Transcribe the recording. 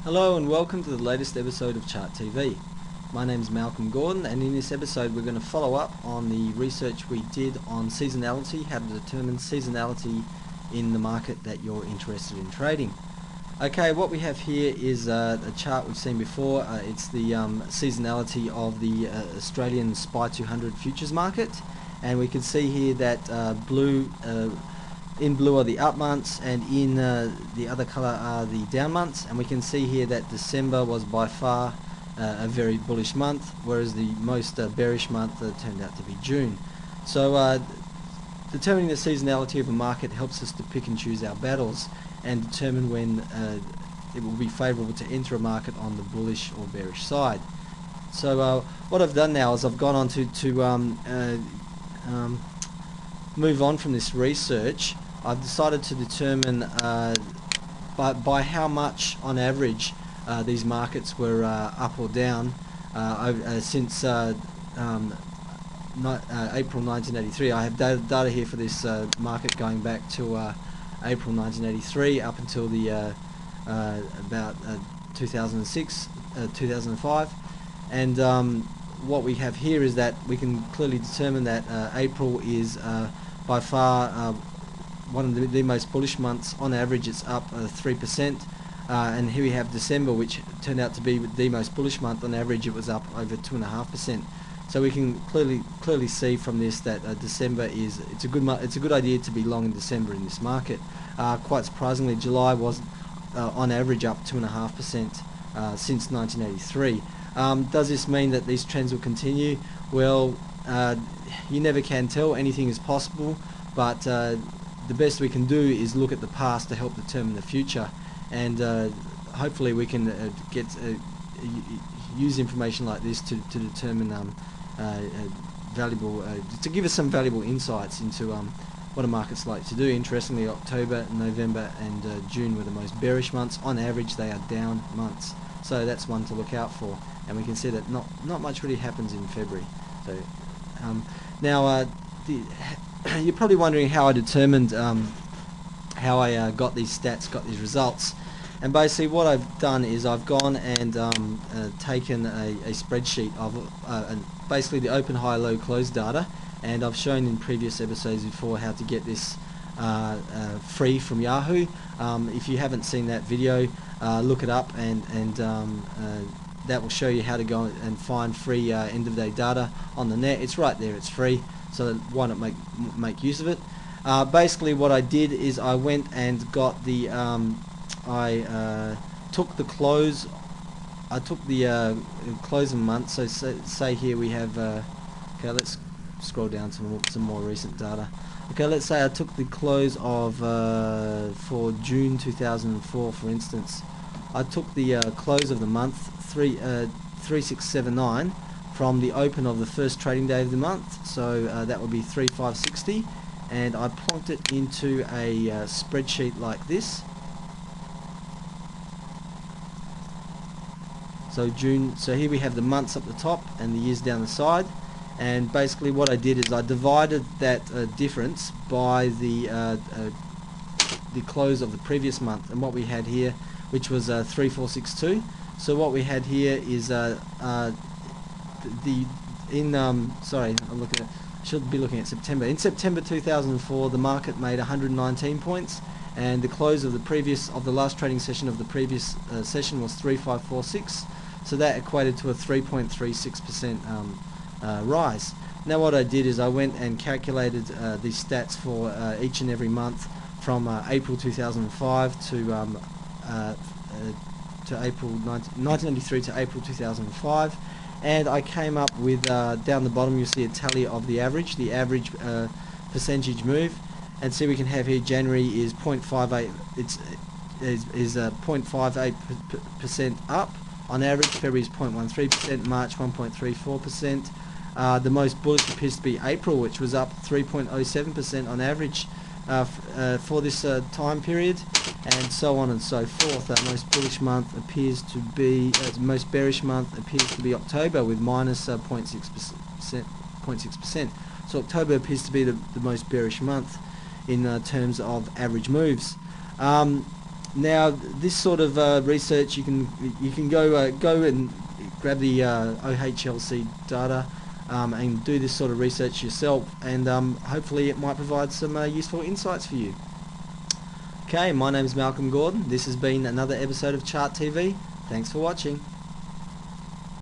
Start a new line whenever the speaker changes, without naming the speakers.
Hello and welcome to the latest episode of Chart TV. My name is Malcolm Gordon, and in this episode we're going to follow up on the research we did on seasonality, how to determine seasonality in the market that you're interested in trading. Okay, what we have here is a chart we've seen before. It's the seasonality of the Australian SPY 200 futures market, and we can see here that in blue are the up months, and in the other colour are the down months, and we can see here that December was by far a very bullish month, whereas the most bearish month turned out to be June. So determining the seasonality of a market helps us to pick and choose our battles and determine when it will be favourable to enter a market on the bullish or bearish side. So what I've done now is I've gone on to move on from this research. I've decided to determine by how much on average these markets were up or down since April 1983. I have data here for this market going back to April 1983 up until the about 2006, 2005, and what we have here is that we can clearly determine that April is by far one of the most bullish months. On average it's up 3%, and here we have December, which turned out to be the most bullish month. On average it was up over 2.5%. So we can clearly see from this that December it's a good idea to be long in December in this market. Quite surprisingly, July was on average up 2.5% since 1983. Does this mean that these trends will continue? Well, you never can tell. Anything is possible, but the best we can do is look at the past to help determine the future, and hopefully we can use information like this to determine to give us some valuable insights into what a market's like to do. Interestingly, October, November and June were the most bearish months. On average they are down months, so that's one to look out for, and we can see that not much really happens in February. So now you're probably wondering how I determined how I got these stats, got these results. And basically what I've done is I've gone and taken a spreadsheet of basically the open, high, low, close data, and I've shown in previous episodes before how to get this free from Yahoo. If you haven't seen that video, look it up, and that will show you how to go and find free end of day data on the net. It's right there, it's free, so why not make use of it. Basically what I did is I went and got the I took the close. I took the close of the month. So say here we have. Okay, let's scroll down to some more recent data. Okay, let's say I took the close of for June 2004, for instance. I took the close of the month 3679 from the open of the first trading day of the month. So that would be 3560, and I plonked it into a spreadsheet like this. So June, so here we have the months up the top and the years down the side, and basically what I did is I divided that difference by the close of the previous month, and what we had here, which was 3462. So what we had here is should be looking at September. In September 2004, the market made 119 points, and the close of the last trading session of the previous session was 3546. So that equated to a 3.36% rise. Now what I did is I went and calculated these stats for each and every month from April 2005 to April 1993 to April 2005, and I came up with down the bottom you'll see a tally of the average percentage move, and see we can have here January is 0.58. Is 0.58% up on average. February is 0.13%. March 1.34%. The most bullish appears to be April, which was up 3.07% on average for this time period, and so on and so forth. Most bullish month appears to be most bearish month appears to be October with minus 0.6%. So October appears to be the most bearish month in terms of average moves. Now, this sort of research, you can go and grab the OHLC data and do this sort of research yourself, and hopefully it might provide some useful insights for you. Okay, my name is Malcolm Gordon. This has been another episode of Chart TV. Thanks for watching.